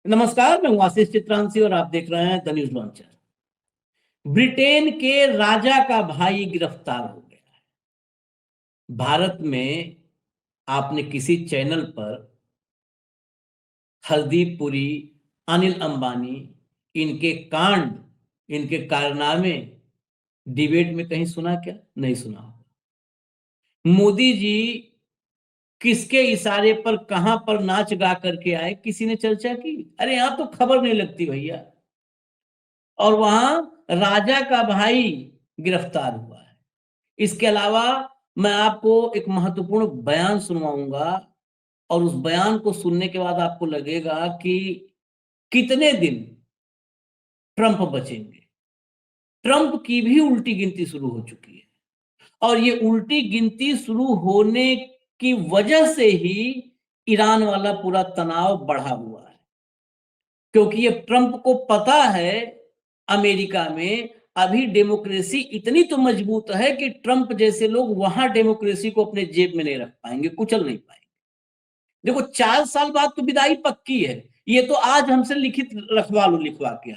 नमस्कार, मैं हूं आशीष चित्रांशी और आप देख रहे हैं द न्यूज लॉन्चर। ब्रिटेन के राजा का भाई गिरफ्तार हो गया है। भारत में आपने किसी चैनल पर हरदीप पुरी, अनिल अंबानी, इनके कांड, इनके कारनामे डिबेट में कहीं सुना क्या? नहीं सुना होगा। मोदी जी किसके इशारे पर कहां पर नाच गा करके आए, किसी ने चर्चा की? अरे यहां तो खबर नहीं लगती भैया। और वहां राजा का भाई गिरफ्तार हुआ है। इसके अलावा मैं आपको एक महत्वपूर्ण बयान सुनवाऊंगा और उस बयान को सुनने के बाद आपको लगेगा कि कितने दिन ट्रंप बचेंगे। ट्रंप की भी उल्टी गिनती शुरू हो चुकी है और ये उल्टी गिनती शुरू होने की वजह से ही ईरान वाला पूरा तनाव बढ़ा हुआ है, क्योंकि ये ट्रंप को पता है अमेरिका में अभी डेमोक्रेसी इतनी तो मजबूत है कि ट्रंप जैसे लोग वहां डेमोक्रेसी को अपने जेब में नहीं रख पाएंगे, कुचल नहीं पाएंगे। देखो, 4 साल बाद तो विदाई पक्की है। ये तो आज हमसे लिखित रखवा लो, लिखवा के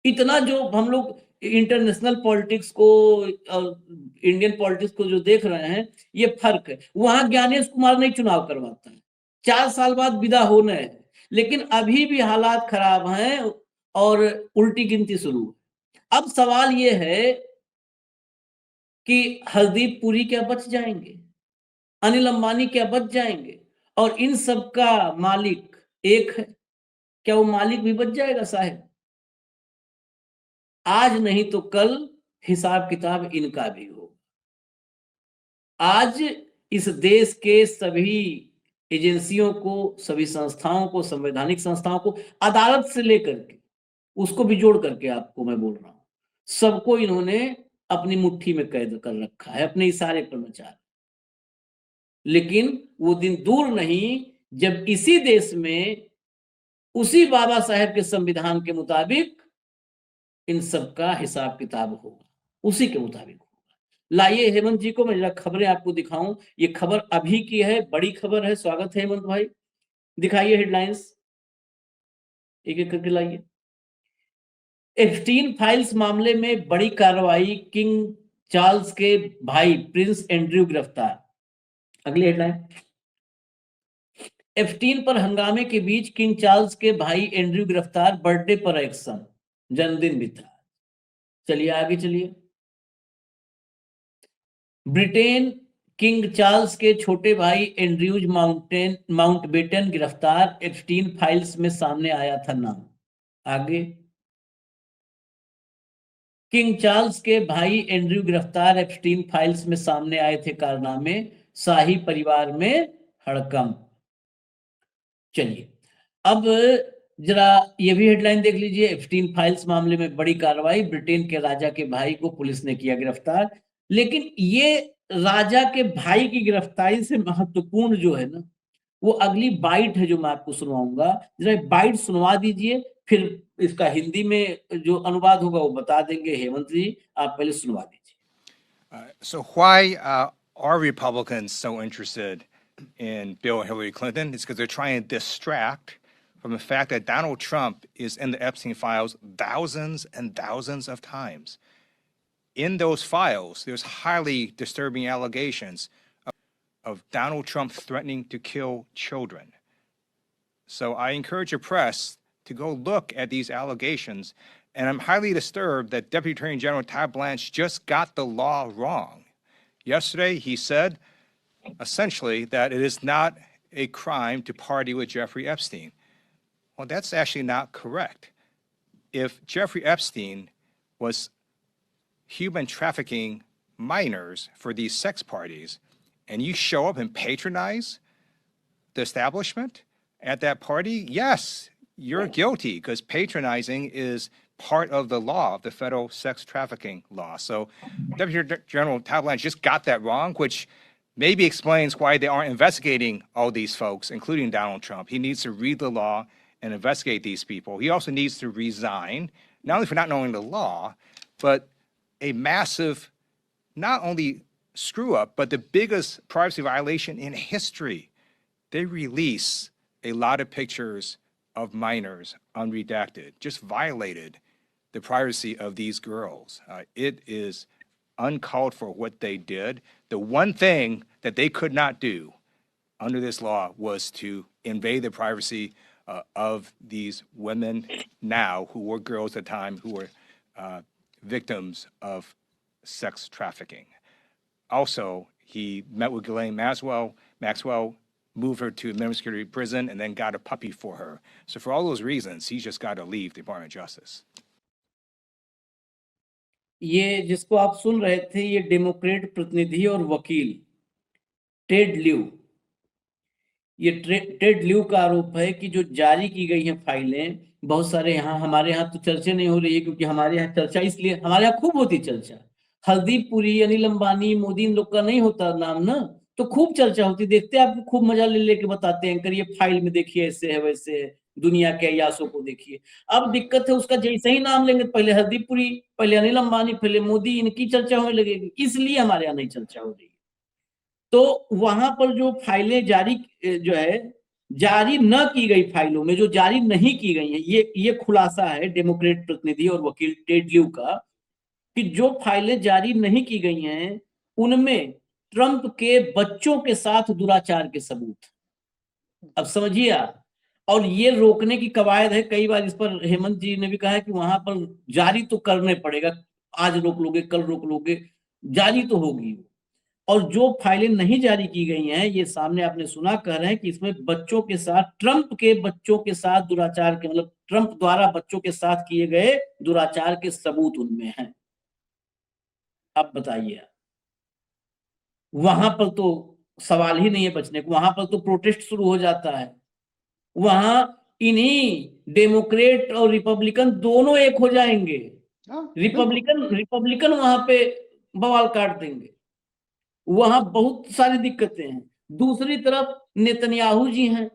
इतना जो हम लोग इंटरनेशनल पॉलिटिक्स को इंडियन पॉलिटिक्स को जो देख रहे हैं, ये फर्क है। वहां ज्ञानेश कुमार नहीं चुनाव करवाता है, 4 साल बाद विदा होने है, लेकिन अभी भी हालात खराब हैं और उल्टी गिनती शुरू है। अब सवाल ये है कि हरदीप पुरी क्या बच जाएंगे, अनिल अंबानी क्या बच जाएंगे, और इन सब का मालिक एक है। क्या वो मालिक भी बच जाएगा साहब? आज नहीं तो कल हिसाब किताब इनका भी हो। आज इस देश के सभी एजेंसियों को, सभी संस्थाओं को, संवैधानिक संस्थाओं को, अदालत से लेकर के उसको भी जोड़ करके आपको मैं बोल रहा हूं, सबको इन्होंने अपनी मुट्ठी में कैद कर रखा है, अपने इशारे पर नचा। लेकिन वो दिन दूर नहीं जब इसी देश में उसी बाबा साहेब के संविधान के मुताबिक इन सब का हिसाब किताब होगा, उसी के मुताबिक होगा। लाइए हेमंत जी को मैं जरा खबरें आपको दिखाऊं। ये खबर अभी की है, बड़ी खबर है। स्वागत है हेमंत भाई, दिखाइए हेडलाइंस, एक एक करके लाइए। एप्स्टीन फाइल्स मामले में बड़ी कार्रवाई, किंग चार्ल्स के भाई प्रिंस एंड्रयू गिरफ्तार। अगली हेडलाइन, एप्स्टीन पर हंगामे के बीच किंग चार्ल्स के भाई एंड्रयू गिरफ्तार, बर्थडे पर एक्शन, जन्मदिन भी था। चलिए आगे चलिए। ब्रिटेन, किंग चार्ल्स के छोटे भाई एंड्रयूज माउंटबेटन गिरफ्तार, एप्स्टीन फाइल्स में सामने आया था नाम। आगे, किंग चार्ल्स के भाई एंड्रयू गिरफ्तार, एप्स्टीन फाइल्स में सामने आए थे कारनामे, शाही परिवार में हड़कंप। चलिए अब जरा ये भी हेडलाइन देख लीजिए। एप्स्टीन फाइल्स मामले में बड़ी कार्रवाई, ब्रिटेन के राजा के भाई को पुलिस ने किया गिरफ्तार। लेकिन ये राजा के भाई की गिरफ्तारी से महत्वपूर्ण जो है ना, वो अगली बाइट है जो मैं आपको सुनवाऊंगा। जरा बाइट सुनवा दीजिए, फिर इसका हिंदी में जो अनुवाद होगा वो बता देंगे। हेमंत जी, आप पहले सुनवा दीजिए। So why are Republicans so interested in Bill and Hillary Clinton? It's because they're trying to distract from the fact that Donald Trump is in the Epstein files thousands and thousands of times. In those files, there's highly disturbing allegations of Donald Trump threatening to kill children. So I encourage your press to go look at these allegations. And I'm highly disturbed that Deputy Attorney General Todd Blanche just got the law wrong. Yesterday, he said essentially that it is not a crime to party with Jeffrey Epstein. Well, that's actually not correct. If Jeffrey Epstein was human trafficking minors for these sex parties, and you show up and patronize the establishment at that party, yes, you're guilty, because patronizing is part of the law, of the federal sex trafficking law. So Deputy General Todd Blanche just got that wrong, which maybe explains why they aren't investigating all these folks, including Donald Trump. He needs to read the law and investigate these people. He also needs to resign, not only for not knowing the law, but a massive, not only screw up, but the biggest privacy violation in history. They release a lot of pictures of minors unredacted, just violated the privacy of these girls. It is uncalled for what they did. The one thing that they could not do under this law was to invade the privacy of these women now who were girls at the time who were victims of sex trafficking. Also, he met with Ghislaine Maxwell, moved her to minimum security prison, and then got a puppy for her. So for all those reasons, he's just got to leave the Department of Justice. ये जिसको आप सुन रहे थे, ये Democrat प्रतिनिधि और वकील Ted ल्यू, ये टेड ल्यू का आरोप है कि जो जारी की गई हैं फाइलें, बहुत सारे यहाँ, हमारे यहाँ तो चर्चा नहीं हो रही है क्योंकि हमारे यहाँ चर्चा, इसलिए हमारे यहाँ खूब होती चर्चा। हरदीप पुरी, अनिल अंबानी, मोदी, इन लोग का नहीं होता नाम ना, तो खूब चर्चा होती, देखते हैं, आपको खूब मजा ले लेके बताते हैं, करिए फाइल में देखिए ऐसे है वैसे है, दुनिया के अयासों को देखिए। अब दिक्कत है उसका जैसे ही नाम लेंगे, पहले हरदीप पुरी, पहले अनिल अंबानी, पहले मोदी, इनकी चर्चा होने लगेगी, इसलिए हमारे यहाँ नहीं चर्चा हो रही है। तो वहां पर जो फाइलें जारी जो है, जारी न की गई फाइलों में जो जारी नहीं की गई हैं, ये खुलासा है डेमोक्रेट प्रतिनिधि और वकील टेड ल्यू का, कि जो फाइलें जारी नहीं की गई हैं उनमें ट्रंप के बच्चों के साथ दुराचार के सबूत। अब समझिए आप, और ये रोकने की कवायद है, कई बार इस पर हेमंत जी ने भी कहा है कि वहां पर जारी तो करने पड़ेगा, आज रोक लोगे कल रोक लोगे, जारी तो होगी। और जो फाइलें नहीं जारी की गई हैं, ये सामने आपने सुना, कह रहे हैं कि इसमें बच्चों के साथ, ट्रंप के बच्चों के साथ दुराचार के, मतलब ट्रंप द्वारा बच्चों के साथ किए गए दुराचार के सबूत उनमें हैं। अब बताइए, वहां पर तो सवाल ही नहीं है बचने को, वहां पर तो प्रोटेस्ट शुरू हो जाता है, वहां इन्हीं डेमोक्रेट और रिपब्लिकन दोनों एक हो जाएंगे, रिपब्लिकन वहां पे बवाल काट देंगे, वहां बहुत सारी दिक्कतें हैं। दूसरी तरफ नेतन्याहू जी हैं,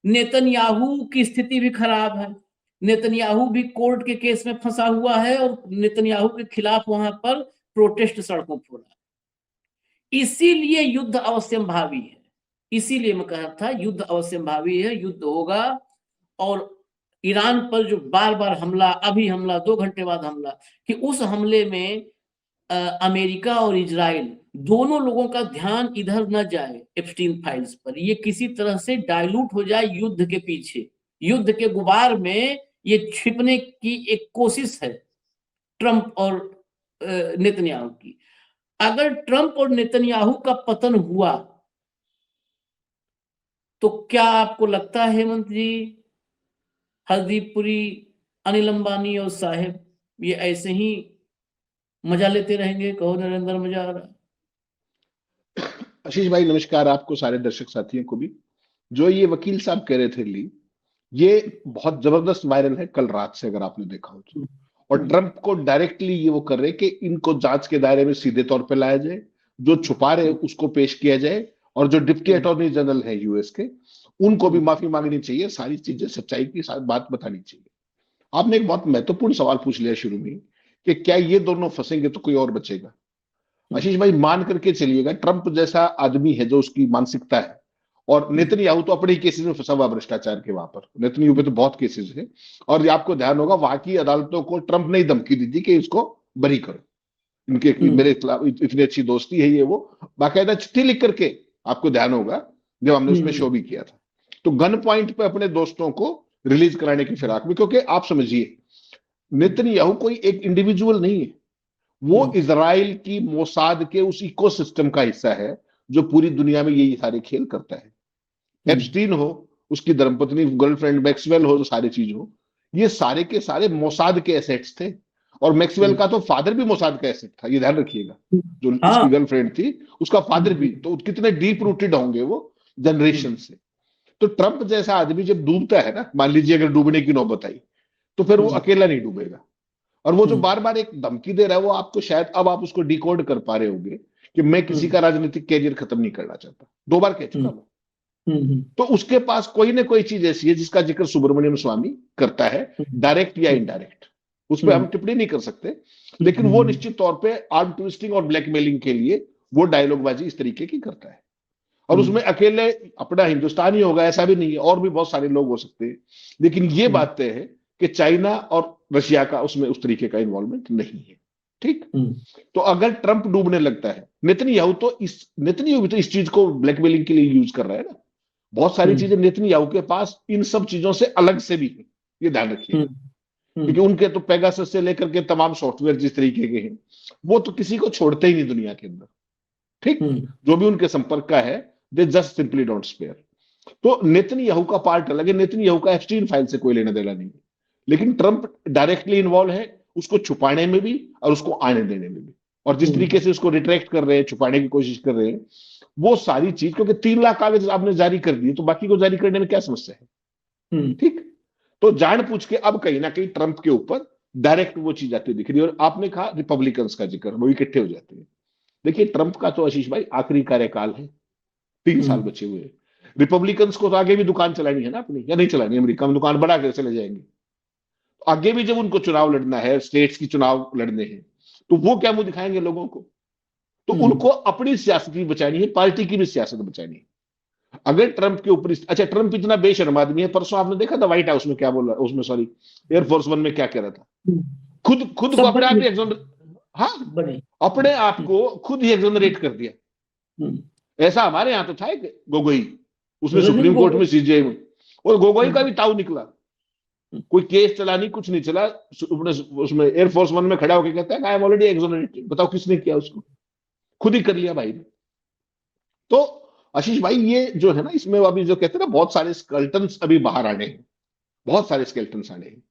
नेतन्याहू की स्थिति भी खराब है, नेतन्याहू भी कोर्ट के केस में फंसा हुआ है और नेतन्याहू के खिलाफ वहां पर प्रोटेस्ट सड़कों पर हो रहा है। इसीलिए युद्ध अवश्यंभावी है, इसीलिए मैं कहा था युद्ध अवश्यंभावी है, युद्ध होगा। और ईरान पर जो बार बार हमला, अभी हमला, 2 घंटे बाद हमला, कि उस हमले में अमेरिका और इजराइल दोनों लोगों का ध्यान इधर न जाए एप्स्टीन फाइल्स पर, ये किसी तरह से डाइल्यूट हो जाए युद्ध के पीछे, युद्ध के गुबार में ये छिपने की एक कोशिश है ट्रंप और नेतन्याहू की। अगर ट्रंप और नेतन्याहू का पतन हुआ तो क्या आपको लगता है हेमंत जी, हरदीप पुरी, अनिल अंबानी और साहेब ये ऐसे ही मजा लेते रहेंगे? कहो नरेंद्र, मजा आ रहा? आशीष भाई नमस्कार, आपको, सारे दर्शक साथियों को भी। जो ये वकील साहब कह रहे थे ली, ये बहुत जबरदस्त वायरल है कल रात से, अगर आपने देखा हो तो। और ट्रंप को डायरेक्टली ये वो कर रहे कि इनको जांच के दायरे में सीधे तौर पे लाया जाए, जो छुपा रहे उसको पेश किया जाए, और जो डिप्टी अटॉर्नी जनरल है यूएस के, उनको भी माफी मांगनी चाहिए, सारी चीजें सच्चाई की साथ बात बतानी चाहिए। आपने एक बहुत महत्वपूर्ण सवाल पूछ लिया शुरू में कि क्या ये दोनों फंसेंगे तो कोई और बचेगा। आशीष भाई मान करके चलिएगा, ट्रंप जैसा आदमी है जो उसकी मानसिकता है, और नेतन्याहू तो अपने ही केसेस में फंसा हुआ भ्रष्टाचार के, वहां पर नेतन्याहू पे तो बहुत केसेस है। और ये आपको ध्यान होगा, वहां की अदालतों को ट्रंप ने धमकी दी थी कि इसको बरी करो, इनके मेरे खिलाफ इतनी अच्छी दोस्ती है, ये वो बाकायदा चिट्ठी लिख करके, आपको ध्यान होगा जब हमने उसमें शो भी किया था, तो गन पॉइंट पे अपने दोस्तों को रिलीज कराने की फिराक में। क्योंकि आप समझिए, नेतन्याहू कोई एक इंडिविजुअल नहीं है, वो इजराइल की मोसाद के उस इकोसिस्टम का हिस्सा है जो पूरी दुनिया में यही सारे खेल करता है। एप्स्टीन हो, उसकी धर्मपत्नी गर्लफ्रेंड मैक्सवेल हो, जो सारी चीज हो, ये सारे के सारे मोसाद के एसेट्स थे। और मैक्सवेल का तो फादर भी मोसाद का एसेट था, ये ध्यान रखिएगा, जो उसकी गर्लफ्रेंड थी उसका फादर भी। तो कितने डीप रूटेड होंगे वो जनरेशन से। तो ट्रंप जैसा आदमी जब डूबता है ना, मान लीजिए अगर डूबने की नौबत आई, तो फिर वो अकेला नहीं डूबेगा। और वो जो बार बार एक धमकी दे रहा है, वो आपको शायद अब आप उसको डिकोड कर पा रहे होंगे कि मैं किसी का राजनीतिक कैरियर खत्म नहीं करना चाहता, 2 बार कह चुका वो। तो उसके पास कोई ना कोई चीज ऐसी है जिसका जिक्र सुब्रमण्यम स्वामी करता है, डायरेक्ट या इनडायरेक्ट, उस पर हम टिप्पणी नहीं कर सकते, लेकिन वो निश्चित तौर पे आर्म ट्विस्टिंग और ब्लैकमेलिंग के लिए वो डायलॉगबाजी इस तरीके की करता है। और उसमें अकेले अपना हिंदुस्तान ही होगा ऐसा भी नहीं है, और भी बहुत सारे लोग हो सकते हैं। लेकिन ये बात तय है कि चाइना और रशिया का उसमें उस तरीके का इन्वॉल्वमेंट नहीं है। ठीक। तो अगर ट्रंप डूबने लगता है, नेतन्याहू भी तो इस चीज को ब्लैकमेलिंग के लिए यूज कर रहा है ना। बहुत सारी चीजें नेतन्याहू के पास इन सब चीजों से अलग से भी है, ये ध्यान रखिए। क्योंकि उनके तो पेगासस से लेकर के तमाम सॉफ्टवेयर जिस तरीके के हैं, वो तो किसी को छोड़ते ही नहीं दुनिया के अंदर। ठीक। जो भी उनके संपर्क का है, they just simply don't spare. तो नेतन्याहू का पार्ट अलग है, नेतन्याहू का एप्स्टीन फाइल से कोई लेना देना नहीं है। लेकिन ट्रंप डायरेक्टली इन्वॉल्व है, उसको छुपाने में भी और उसको आने देने में भी। और जिस तरीके से उसको रिट्रैक्ट कर रहे हैं, छुपाने की कोशिश कर रहे हैं, वो सारी चीज, क्योंकि 3 लाख कागज आपने जारी कर दिए तो बाकी को जारी करने में क्या समस्या है। ठीक। तो जानबूझ के अब कहीं ना कहीं ट्रंप के ऊपर डायरेक्ट वो चीज आती दिख रही है। और आपने कहा रिपब्लिकन्स का जिक्र, वो इकट्ठे हो जाते हैं। देखिए ट्रंप का तो आशीष भाई आखिरी कार्यकाल है, 3 साल बचे हुए हैं। रिपब्लिकन्स को तो आगे भी दुकान चलानी है ना अपनी, या नहीं चलानी? अमेरिका में दुकान बढ़ा के चले जाएंगे। आगे भी जब उनको चुनाव लड़ना है, स्टेट्स की चुनाव लड़ने हैं, तो वो क्या मुंह दिखाएंगे लोगों को? तो उनको अपनी सियासत भी बचानी है, पार्टी की भी सियासत बचानी है। अगर ट्रंप के ऊपर, अच्छा ट्रंप इतना बेशर्म आदमी है, परसों आपने देखा था व्हाइट हाउस में क्या बोला, उसमें सॉरी एयरफोर्स 1 में क्या कह रहा था? खुद को अपने आप ही हाँ, अपने आप को खुद ही एक्सोनरेट कर दिया। ऐसा हमारे यहां तो था एक गोगोई, उसमें सुप्रीम कोर्ट में सीजीआई में, और गोगोई का भी ताऊ निकला। कोई केस चला नहीं, कुछ नहीं चला, उसमें एयरफोर्स 1 में खड़ा होकर कहता है आई एम ऑलरेडी एक्सोनरेटेड। बताओ किसने किया उसको? खुद ही कर लिया भाई ने। तो आशीष भाई ये जो है ना, इसमें अभी जो कहते हैं ना, बहुत सारे स्केल्टन्स अभी बाहर आने हैं, बहुत सारे स्केल्टन्स आने हैं।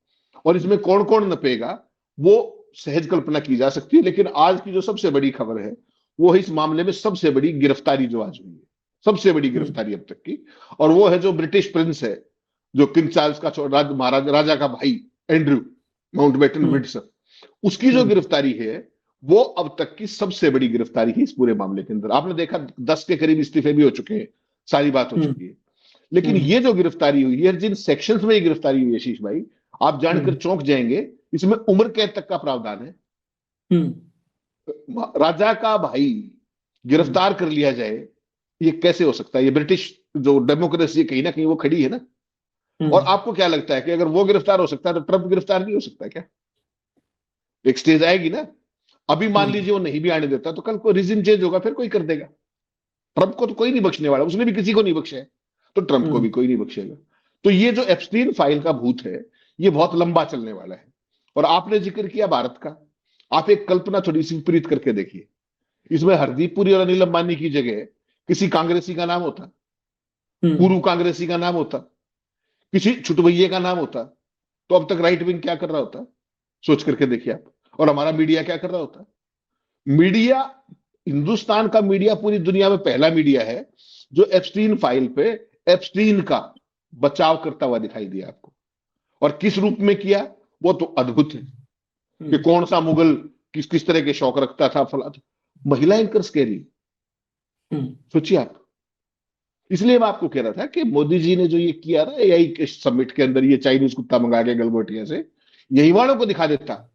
और इसमें कौन कौन नपेगा वो सहज कल्पना की जा सकती है। लेकिन आज की जो सबसे बड़ी खबर है, वो है इस मामले में सबसे बड़ी गिरफ्तारी जो आज हुई है, सबसे बड़ी गिरफ्तारी अब तक की। और वो है जो ब्रिटिश प्रिंस है, जो किंग चार्ल्स का महाराज राजा का भाई एंड्रयू माउंटबेटन विंडसर, उसकी जो गिरफ्तारी है, वो अब तक की सबसे बड़ी गिरफ्तारी है इस पूरे मामले के अंदर। आपने देखा 10 के करीब इस्तीफे भी हो चुके हैं, सारी बात हो चुकी है। लेकिन ये जो गिरफ्तारी हुई है, जिन सेक्शंस में ये गिरफ्तारी हुई है आशीष भाई, आप जानकर चौंक जाएंगे, इसमें उम्र कैद तक का प्रावधान है। राजा का भाई गिरफ्तार कर लिया जाए, ये कैसे हो सकता है? ये ब्रिटिश जो डेमोक्रेसी कहीं ना कहीं वो खड़ी है ना। और आपको क्या लगता है कि अगर वो गिरफ्तार हो सकता है तो ट्रंप गिरफ्तार नहीं हो सकता क्या? एक स्टेज आएगी ना। अभी मान लीजिए वो नहीं भी आने देता, तो कल को रिजिम चेंज होगा, फिर कोई कर देगा। ट्रंप को तो कोई नहीं बख्शने वाला, उसने भी किसी को नहीं बख्शा है, तो ट्रंप को भी कोई नहीं बख्शेगा। तो ये जो एप्स्टीन फाइल का भूत है, ये बहुत लंबा चलने वाला है। और आपने जिक्र किया भारत का, आप एक कल्पना थोड़ी सी विपरीत करके देखिए, इसमें हरदीप पुरी और अनिल अंबानी की जगह किसी कांग्रेसी का नाम होता, पूर्व कांग्रेसी का नाम होता, किसी छुटभैये का नाम होता, तो अब तक राइट विंग क्या कर रहा होता? सोच करके देखिए आप। और हमारा मीडिया क्या कर रहा होता? मीडिया, हिंदुस्तान का मीडिया पूरी दुनिया में पहला मीडिया है जो एप्स्टीन फाइल पे एप्स्टीन का बचाव करता हुआ दिखाई दिया आपको। और किस रूप में किया, वो तो अद्भुत है कि कौन सा मुगल किस किस तरह के शौक रखता था, फला महिला एंकर्स कह रही, सोचिए आप। इसलिए मैं आपको कह रहा था कि मोदी जी ने जो ये किया ना एआई के समिट के अंदर, ये चाइनीज कुत्ता मंगा के गलगोटिया से, यही वालों को दिखा देता।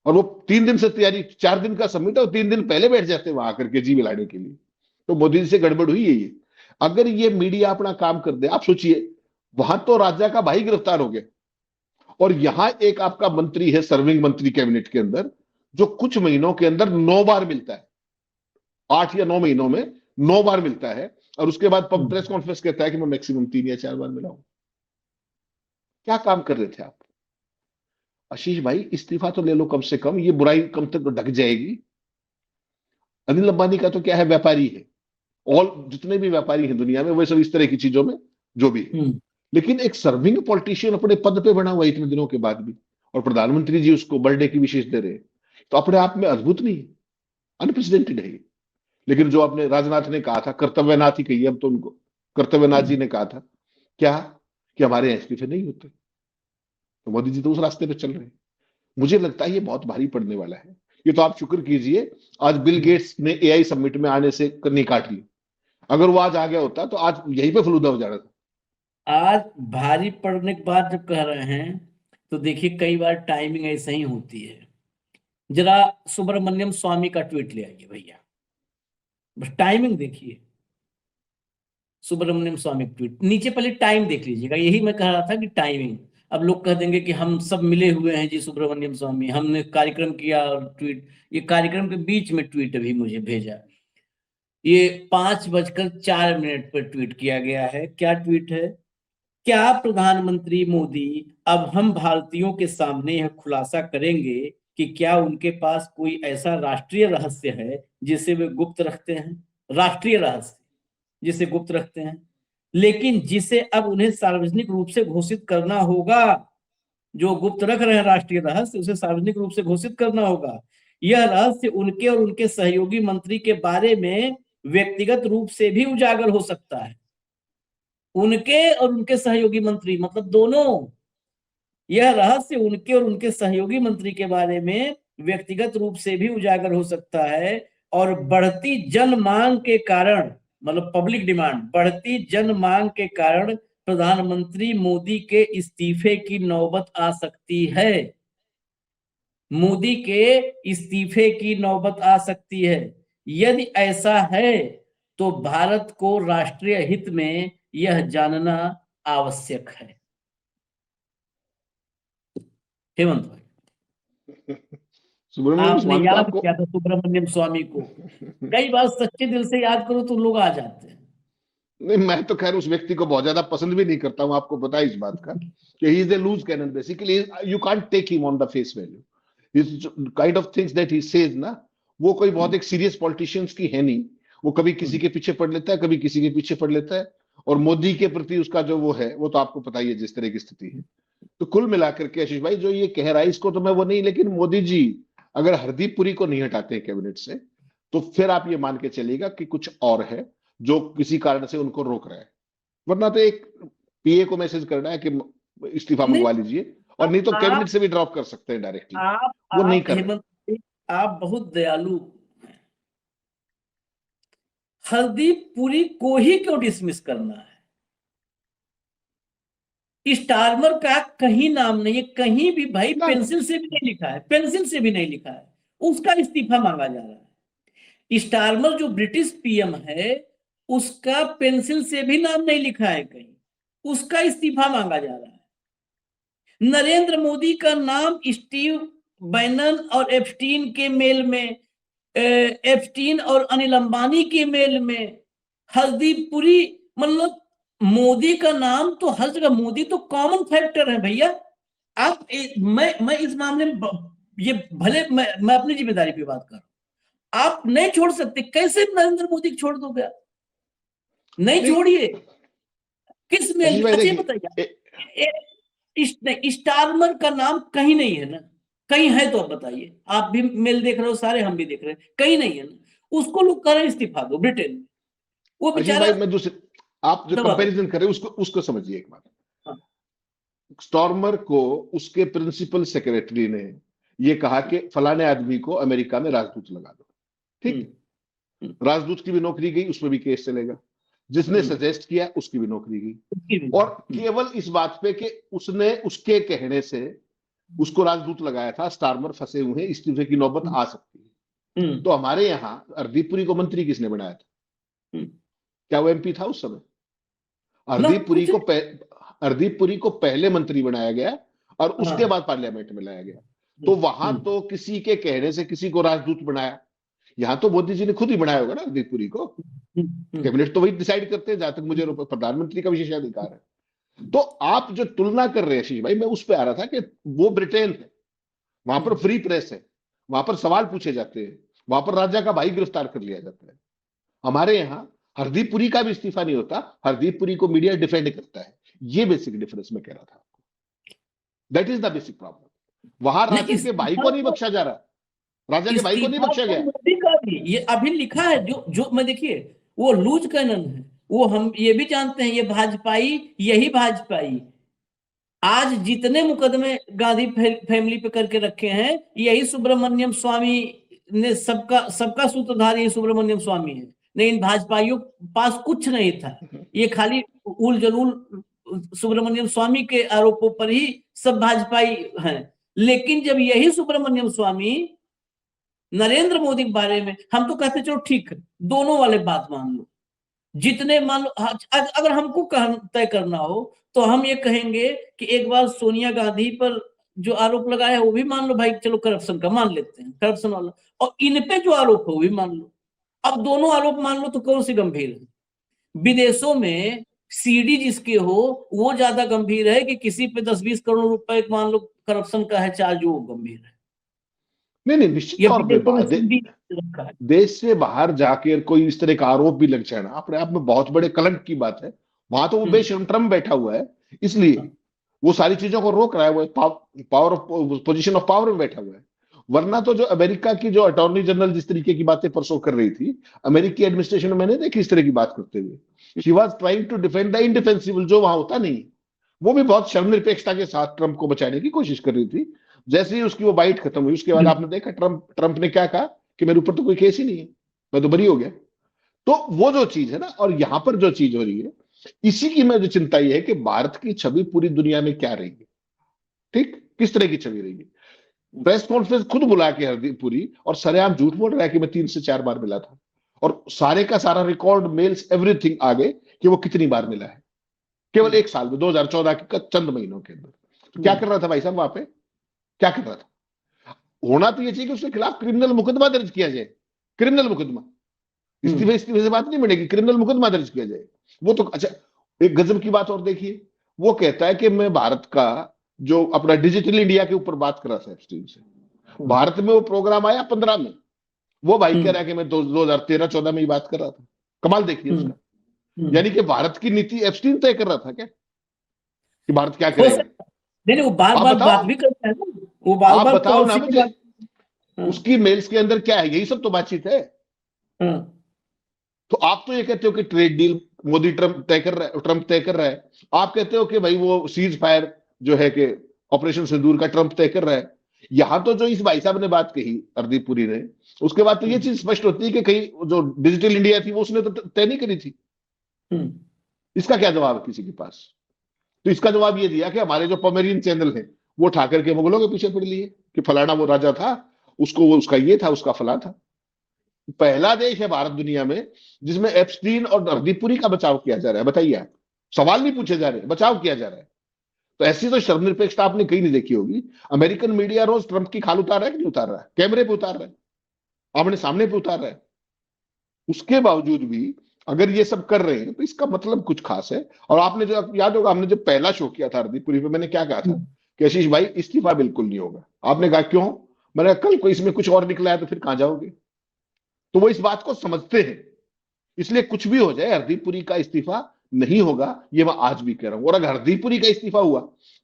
और वो 3 दिन से तैयारी, 4 दिन का समिट है और 3 दिन पहले बैठ जाते वहां आकर के जी मिलाने के लिए। तो मोदी जी से गड़बड़ हुई है ये। अगर ये मीडिया अपना काम कर दे, आप सोचिए, वहां तो राजा का भाई गिरफ्तार हो गया, और यहां एक आपका मंत्री है, सर्विंग मंत्री कैबिनेट के अंदर, जो कुछ महीनों के अंदर 9 बार मिलता है, 8 या 9 महीनों में 9 बार मिलता है, और उसके बाद प्रेस कॉन्फ्रेंस कहता है कि मैं मैक्सिमम 3 या 4 बार मिला हूं। क्या काम कर रहे थे आप? आशीष भाई इस्तीफा तो ले लो कम से कम, ये बुराई कम तक ढक जाएगी। अनिल अंबानी का तो क्या है, व्यापारी है, ऑल जितने भी व्यापारी हैं दुनिया में वो सब इस तरह की चीजों में जो भी है। लेकिन एक सर्विंग पॉलिटिशियन अपने पद पे बना हुआ इतने दिनों के बाद भी, और प्रधानमंत्री जी उसको बर्थडे की विशेष दे रहे हैं, तो अपने आप में अद्भुत नहीं है? अनप्रेसिडेंटेड है। लेकिन जो आपने राजनाथ ने कहा था, कर्तव्यनाथ ही कहिए अब तो उनको, कर्तव्यनाथ जी ने कहा था क्या, कि हमारे यहाँ इस्तीफे नहीं होते। तो मोदी जी तो उस रास्ते पे चल रहे हैं। मुझे लगता है ये बहुत भारी पड़ने वाला है। ये तो आप शुक्र कीजिए आज बिल गेट्स ने एआई समिट में आने से नहीं काट ली। अगर वो आज आ गया होता तो आज यहीं पे फलूदा हो जाना था। आज भारी पड़ने की बात जब कह रहे हैं, तो देखिए कई बार टाइमिंग ऐसे ही होती है। जरा सुब्रमण्यम स्वामी का ट्वीट ले आइए भैया, बस टाइमिंग देखिए। सुब्रमण्यम स्वामी ट्वीट, नीचे पहले टाइम देख लीजिएगा, यही मैं कह रहा था कि टाइमिंग। अब लोग कह देंगे कि हम सब मिले हुए हैं जी सुब्रमण्यम स्वामी, हमने कार्यक्रम किया और ट्वीट, ये कार्यक्रम के बीच में ट्वीट अभी मुझे भेजा, ये 5:04 पर ट्वीट किया गया है। क्या ट्वीट है? क्या प्रधानमंत्री मोदी अब हम भारतीयों के सामने यह खुलासा करेंगे कि क्या उनके पास कोई ऐसा राष्ट्रीय रहस्य है जिसे वे गुप्त रखते हैं? राष्ट्रीय रहस्य जिसे गुप्त रखते हैं, लेकिन जिसे अब उन्हें सार्वजनिक रूप से घोषित करना होगा। जो गुप्त रख रहे हैं राष्ट्रीय रहस्य, उसे सार्वजनिक रूप से घोषित करना होगा। यह रहस्य उनके और उनके सहयोगी मंत्री के बारे में व्यक्तिगत रूप से भी उजागर हो सकता है। उनके और उनके सहयोगी मंत्री मतलब दोनों, यह रहस्य उनके और उनके सहयोगी मंत्री के बारे में व्यक्तिगत रूप से भी उजागर हो सकता है। और बढ़ती जन मांग के कारण, मतलब पब्लिक डिमांड, बढ़ती जन मांग के कारण प्रधानमंत्री मोदी के इस्तीफे की नौबत आ सकती है। मोदी के इस्तीफे की नौबत आ सकती है। यदि ऐसा है तो भारत को राष्ट्रीय हित में यह जानना आवश्यक है। हेमंत भाई, सुब्रमण्यम आपने स्वामी को याद आपको किया था सुब्रमण्यम स्वामी को, कई बार सच्चे दिल से याद करो तो लोग आ जाते हैं। नहीं, मैं तो खैर उस व्यक्ति को बहुत ज्यादा पसंद भी नहीं करता हूं, आपको पता है इस बात का कि he is a loose cannon basically, you can't take him on the face value. His kind of things that he says ना, वो कोई बहुत एक सीरियस पॉलिटिशियंस की है नहीं। वो कभी किसी के पीछे पड़ लेता है, कभी किसी के पीछे पड़ लेता है, और मोदी के प्रति उसका जो वो है, वो तो आपको पता ही है जिस तरह की स्थिति है। तो कुल मिलाकर के आशीष भाई जो ये कह रहा है, इसको तो मैं वो नहीं, लेकिन मोदी जी अगर हरदीप पुरी को नहीं हटाते कैबिनेट से, तो फिर आप ये मान के चलिएगा कि कुछ और है जो किसी कारण से उनको रोक रहा है। वरना तो एक पीए को मैसेज करना है कि इस्तीफा नहीं, मंगवा लीजिए, और नहीं तो आप कैबिनेट से भी ड्रॉप कर सकते हैं डायरेक्टली। वो नहीं आप कर रहे। हेमंत भाई, आप बहुत दयालु हैं। हरदीप पुरी को ही क्यों डिसमिस करना है? स्टारमर का कहीं नाम नहीं है, कहीं भी भाई, ना पेंसिल से भी नहीं लिखा है, पेंसिल से भी नहीं लिखा है। उसका इस्तीफा मांगा जा रहा है। स्टारमर जो ब्रिटिश पीएम है, उसका पेंसिल से भी नाम नहीं लिखा है कहीं, उसका इस्तीफा मांगा जा रहा है। नरेंद्र मोदी का नाम स्टीव बैनन और एप्स्टीन के मेल में, एप्स्टीन और अनिल अंबानी के मेल में, हरदीप पुरी, मतलब मोदी का नाम तो हर जगह, मोदी तो कॉमन फैक्टर है भैया। आप मैं इस मामले में ये भले मैं अपनी जिम्मेदारी पे बात कर रहा हूं, आप नहीं छोड़ सकते। कैसे नरेंद्र मोदी को छोड़ दोगे आप? नहीं छोड़िए। किस मेल आशीष में? भाई अच्छा ये देखिए, स्टारमर का नाम कहीं नहीं है ना? कहीं है तो आप बताइए। आप भी मेल देख रहे हो सारे, हम भी देख रहे हैं, कहीं नहीं है ना। उसको लोग कह रहे हैं इस्तीफा दो ब्रिटेन में, वो आशीष बेचारा भाई मैं दूसरे, आप जो दबा दो। कंपैरिजन कर रहे हो उसको समझिए एक बात। हाँ। स्टॉर्मर को उसके प्रिंसिपल सेक्रेटरी ने ये कहा कि फलाने आदमी को अमेरिका में राजदूत लगा दो, ठीक। राजदूत की भी नौकरी गई, उसमें भी केस चलेगा। जिसने सजेस्ट किया उसकी भी नौकरी गई, और केवल इस बात पे कि उसने उसके कहने से उसको राजदूत लगाया था, स्टारमर फंसे हुए हैं, इस्तीफे की नौबत आ सकती है। तो हमारे यहाँ हरदीप पुरी को मंत्री किसने बनाया था? क्या वो एमपी था उस समय? हरदीप पुरी को पहले मंत्री बनाया गया और उसके बाद पार्लियामेंट में लाया गया। तो वहां तो किसी के कहने से किसी को राजदूत बनाया। यहां तो मोदी जी ने खुद ही बनाया होगा ना हरदीप पुरी को। कैबिनेट तो वही डिसाइड करते हैं, जहां तक मुझे प्रधानमंत्री का विशेषाधिकार है। तो आप जो तुलना कर रहे हैं आशीष भाई, मैं उस पर आ रहा था कि वो ब्रिटेन है, वहां पर फ्री प्रेस है, वहां पर सवाल पूछे जाते हैं, वहां पर राजा का भाई गिरफ्तार कर लिया जाता है। हमारे यहाँ हरदीप पुरी का भी इस्तीफा नहीं होता, हरदीप पुरी को मीडिया डिफेंड करता है। ये बेसिक डिफरेंस मैं कह रहा था आपको। That is the basic problem. वहां राजा के भाई को नहीं बख्शा जा रहा, राजा के भाई को नहीं बख्शा गया। मोदी का भी ये अभी लिखा है, जो मैं देखिए, वो लूज कैनन है, वो हम ये भी जानते हैं, ये भाजपाई, यही भाजपाई आज जितने मुकदमे गांधी फैमिली पे करके रखे हैं, यही सुब्रमण्यम स्वामी ने, सबका सूत्रधार यही सुब्रमण्यम स्वामी है। नहीं, इन भाजपाइयों पास कुछ नहीं था, ये खाली उल जलूल सुब्रमण्यम स्वामी के आरोपों पर ही सब भाजपाई हैं। लेकिन जब यही सुब्रमण्यम स्वामी नरेंद्र मोदी के बारे में, हम तो कहते चलो ठीक है, दोनों वाले बात मान लो, जितने मान लो अगर हमको तय करना हो तो हम ये कहेंगे कि एक बार सोनिया गांधी पर जो आरोप लगाया है वो भी मान लो भाई, चलो करप्शन का मान लेते हैं, करप्शन वाला, और इन पे जो आरोप है वो भी मान लो। अब दोनों आरोप मान लो तो कौन सी गंभीर है? विदेशों में सीडी जिसके हो वो ज्यादा गंभीर है कि किसी पे 10-20 करोड़ रुपए मान लो करप्शन का है चार्ज, वो गंभीर है। नहीं, निश्चित ये तौर पे विदेशों में सीडी रखा है। देश से बाहर जाकर कोई इस तरह का आरोप भी लग जाना अपने आप में बहुत बड़े कलंक की बात है। वहां तो वो बेशर्म ट्रम्प बैठा हुआ है, इसलिए वो सारी चीजों को रोक रहा है, वो power of position of power में बैठा हुआ है। वरना तो जो अमेरिका की जो अटॉर्नी जनरल जिस तरीके की बातें परसों कर रही थी, अमेरिकी एडमिनिस्ट्रेशन में मैंने देखी इस तरह की बात करते हुए। She was trying to defend the indefensible, जो वहां होता नहीं। वो भी बहुत शर्मनिरपेक्षता के साथ ट्रंप को बचाने की कोशिश कर रही थी। जैसे ही उसकी वो बाइट खत्म हुई उसके बाद आपने देखा ट्रंप ने क्या कहा कि मेरे ऊपर तो कोई केस ही नहीं है, मैं तो बरी हो गया। तो वो जो चीज है ना, और यहां पर जो चीज हो रही है, इसी की मैं जो चिंता ये है कि भारत की छवि पूरी दुनिया में क्या रहेगी, ठीक, किस तरह की छवि रहेगी। प्रेस कॉन्फ्रेंस खुद बुला के हरदीप पुरी और सरेआम झूठ बोल रहा है कि मैं 3 से 4 बार मिला था, और सारे का सारा रिकॉर्ड, मेल्स, एवरीथिंग आ गए कि वो कितनी बार मिला है केवल 1 साल में, 2014 के चंद महीनों के अंदर। तो क्या कर रहा था भाई साहब वहां पे, क्या कर रहा था? होना तो ये चाहिए कि उसके खिलाफ क्रिमिनल मुकदमा दर्ज किया जाए, क्रिमिनल मुकदमा। इस्तीफे से बात नहीं बनेगी, क्रिमिनल मुकदमा दर्ज किया जाए। वो तो अच्छा, एक गजब की बात और देखिए, वो कहता है कि मैं भारत का जो अपना डिजिटल इंडिया के ऊपर बात कर रहा था एप्स्टीन से, भारत में वो प्रोग्राम आया 15 में, वो भाई कह रहा है कि मैं 2013-14 में ही बात कर रहा था। कमाल देखिए उसका, यानी कि भारत की नीति एप्स्टीन तय कर रहा था क्या कि भारत क्या करेगा? नहीं, वो बार आप बार बताओ, बात भी करता है ना, वो बार आप बार बताओ ना पॉलिसी की मुझे, बात। उसकी मेल्स के अंदर क्या है, यही सब तो बातचीत है। तो आप तो ये कहते हो कि ट्रेड डील मोदी ट्रंप तय कर रहा है, ट्रंप तय कर रहा है। आप कहते हो कि भाई वो सीज फायर जो है कि ऑपरेशन सिंदूर का ट्रंप तय कर रहा है। यहां तो जो इस भाई साहब ने बात कही हरदीप पुरी ने, उसके बाद तो ये चीज स्पष्ट होती है कि कहीं जो डिजिटल इंडिया थी वो उसने तो तय नहीं करी थी। इसका क्या जवाब है किसी के पास? तो इसका जवाब ये दिया कि हमारे जो पोमेरियन चैनल है वो ठाकर के मुगलों के पीछे पड़ लिए कि फलाना वो राजा था, उसको वो उसका ये था, उसका फला था। पहला देश है भारत दुनिया में जिसमें एप्स्टीन और हरदीप पुरी का बचाव किया जा रहा है। बताइए आप, सवाल नहीं पूछे जा रहे, बचाव किया जा रहा है। तो ऐसी तो शर्मनिरपेक्षता आपने कहीं नहीं देखी होगी। अमेरिकन मीडिया रोज ट्रंप की खाल उतार रहा है कि नहीं उतार रहा है? कैमरे पे उतार रहा है, आमने सामने पे उतार रहा है। उसके बावजूद भी अगर ये सब कर रहे हैं तो इसका मतलब कुछ खास है। और आपने जो याद होगा, हमने जब पहला शो किया था हरदीप पुरी पे, मैंने क्या कहा था कि आशीष भाई इस्तीफा बिल्कुल नहीं होगा। आपने कहा क्यों? मैंने कहा कल को इसमें कुछ और निकला है तो फिर कहां जाओगे? तो वो इस बात को समझते हैं, इसलिए कुछ भी हो जाए हरदीप पुरी का इस्तीफा नहीं होगा, ये मैं आज भी कह रहा हूं। और अगर हरदीप पुरी का इस्तीफा हुआ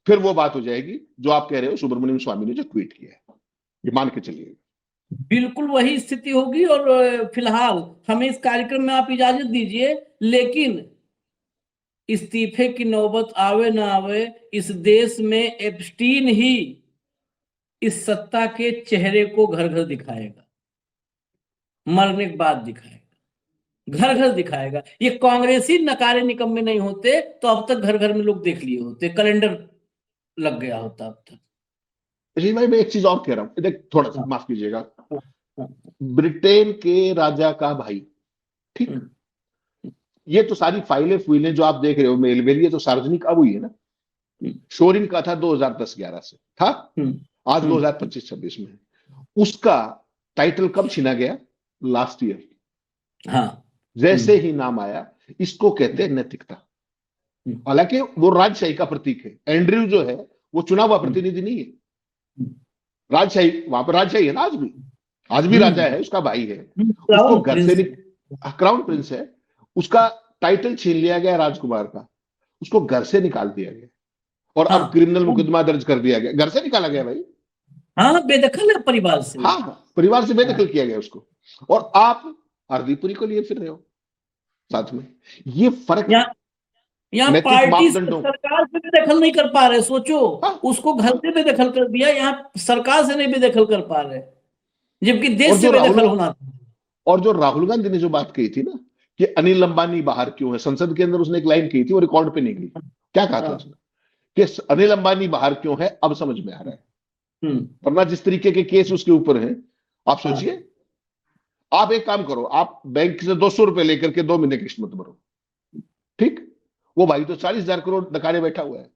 फिर वो बात हो जाएगी जो आप कह रहे हो, सुब्रमण्यम स्वामी ने जो ट्वीट किया है, ये मान के चलिए। बिल्कुल वही स्थिति होगी। और फिलहाल हमें इस कार्यक्रम में आप इजाजत दीजिए, लेकिन इस्तीफे की नौबत आवे ना आवे, इस देश में एप्स्टीन ही इस सत्ता के चेहरे को घर घर दिखाएगा, मरने के बाद दिखाएगा, घर घर दिखाएगा। ये कांग्रेसी नकारे निकम्मे नहीं होते तो अब तक घर घर में लोग देख लिए होते, कैलेंडर लग गया होता अब तक। जी भाई, मैं एक चीज और कह रहा हूं, देख थोड़ा सा माफ कीजिएगा, ब्रिटेन के राजा का भाई, ठीक, ये तो सारी फाइलें जो आप देख रहे हो, मेल मेल, ये तो सार्वजनिक अब हुई है ना। शोरिन का था 2010-11 से था, आज 2025-26 में। उसका टाइटल कब छीना गया? Last year. हाँ, जैसे ही नाम आया, इसको कहते हैं नैतिकता। हालांकि वो राजशाही का प्रतीक है। एंड्रयू जो है वो चुना हुआ प्रतिनिधि नहीं है, राजशाही, वहां पर राजशाही है ना, आज भी राजा है, उसका भाई है, उसको घर से क्राउन प्रिंस है, उसका टाइटल छीन लिया गया राजकुमार का, उसको घर से निकाल दिया गया, और अब क्रिमिनल मुकदमा दर्ज कर दिया गया। घर से निकाला गया भाई, हाँ, बेदखल है परिवार से। हाँ, परिवार से बेदखल किया गया उसको, और आप हरदीप पुरी को लिए फिर रहे हो साथ में। ये फर्क यहाँ नैतिक पार्टी मापदंडों, सरकार से बेदखल नहीं कर पा रहे, सोचो। हाँ, उसको घर से बेदखल कर दिया, यहाँ सरकार से नहीं बेदखल कर पा रहे, जबकि और देश से जो बेदखल राहुल होना था। और जो राहुल गांधी ने जो बात कही थी ना कि अनिल अंबानी बाहर क्यों है, संसद के अंदर उसने एक लाइन कही थी, वो रिकॉर्ड पे नहीं गई। क्या कहा था उसने कि अनिल अंबानी बाहर क्यों है, अब समझ में आ रहा है। वरना जिस तरीके के केस उसके ऊपर है, आप सोचिए, आप एक काम करो, आप बैंक से 200 रुपए लेकर के 2 महीने किस्त मत भरो, ठीक? वो भाई तो 40,000 करोड़ नकारे बैठा हुआ है,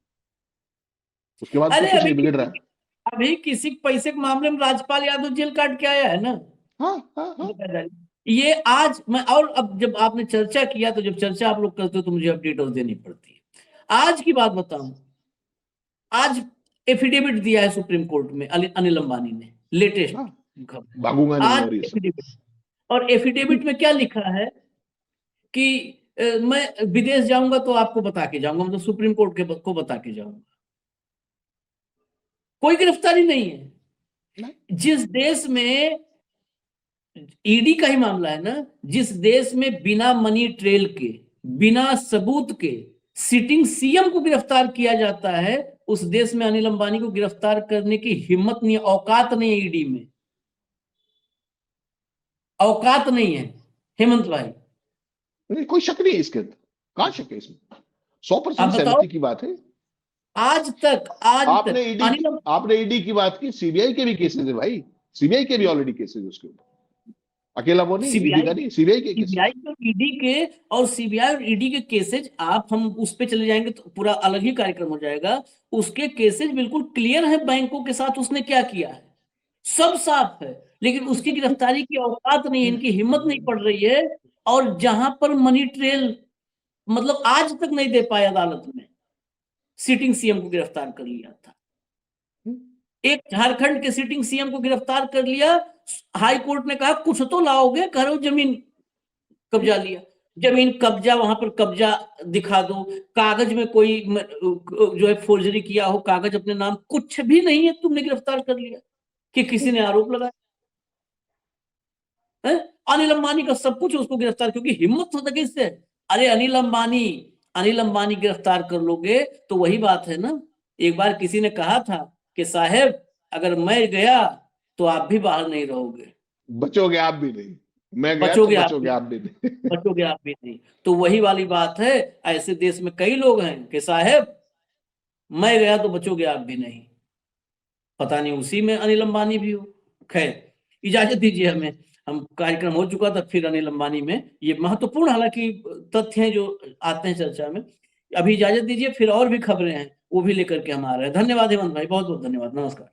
उसके बाद तो अरे कुछ नहीं बिगड़ रहा है। अभी किसी पैसे के मामले में राजपाल यादव जेल काट के आया है ना। हाँ हाँ हाँ। ये आज मैं, और अब जब आपने चर्चा किया तो जब चर्चा आप लोग करते हो तो मुझे अपडेट देनी पड़ती है। आज की बात बताऊं, आज एफिडेविट दिया है सुप्रीम कोर्ट में अनिल अंबानी ने, लेटेस्ट हाँ, खबर भागूंगा नहीं आज और ये सब। एफिडेविट, और एफिडेविट में क्या लिखा है कि मैं विदेश जाऊंगा तो आपको बता के जाऊंगा, मतलब सुप्रीम कोर्ट को बता के जाऊंगा। कोई गिरफ्तारी नहीं है। नहीं। जिस देश में ईडी का ही मामला है ना, जिस देश में बिना मनी ट्रेल के, बिना सबूत के सिटिंग सीएम को गिरफ्तार किया जाता है, उस देश में अनिल अंबानी को गिरफ्तार करने की हिम्मत नहीं, औकात नहीं है ईडी में, औकात नहीं है हेमंत भाई। नहीं, कोई शक नहीं है इसके अंदर, कहां शक है इसमें? 100% आप बताओ, सहमति की बात है। आज तक आपने ईडी की बात की, सीबीआई के भी केसेस है भाई, सीबीआई के भी ऑलरेडी केसेस है उसके ऊपर, अकेला वो नहीं, ईडी का नहीं, सीबीआई के केसेस। सीबीआई और ईडी के, और सीबीआई और ईडी के केसेज, आप हम उस पे चले जाएंगे तो पूरा अलग ही कार्यक्रम हो जाएगा। उसके केसेज बिल्कुल क्लियर है, बैंकों के साथ उसने क्या किया है सब साफ है, लेकिन उसकी गिरफ्तारी की औकात नहीं है, इनकी हिम्मत नहीं पड़ रही है। और जहां पर मनी ट्रेल मतलब आज तक नहीं दे पाए अदालत में, सिटिंग सीएम को गिरफ्तार कर लिया था। एक झारखंड के सिटिंग सीएम को गिरफ्तार कर लिया, हाई कोर्ट ने कहा कुछ तो लाओगे, करो जमीन कब्जा लिया, जमीन कब्जा, वहां पर कब्जा दिखा दो, कागज में कोई जो है फोर्जरी किया हो, कागज अपने नाम, कुछ भी नहीं है, तुमने गिरफ्तार कर लिया कि किसी ने आरोप लगाया है। अनिल अंबानी का सब कुछ उसको गिरफ्तार, क्योंकि हिम्मत हो सके इससे। अरे अनिल अंबानी गिरफ्तार कर लोगे तो वही बात है ना, एक बार किसी ने कहा था कि साहब अगर मैं गया तो आप भी बाहर नहीं रहोगे, बचोगे आप भी नहीं, मैं गया तो बचोगे बचोगे आप भी नहीं। बचोगे आप भी नहीं। तो वही वाली बात है, ऐसे देश में कई लोग हैं कि साहब मैं गया तो बचोगे आप भी नहीं। पता नहीं उसी में अनिल अंबानी भी हो। खैर, इजाजत दीजिए हमें, हम कार्यक्रम हो चुका था, फिर अनिल अंबानी में ये महत्वपूर्ण हालांकि तथ्य हैं जो आते हैं चर्चा में। अभी इजाजत दीजिए, फिर और भी खबरें हैं वो भी लेकर के हम आ रहे हैं। धन्यवाद हेमंत भाई, बहुत बहुत धन्यवाद, नमस्कार।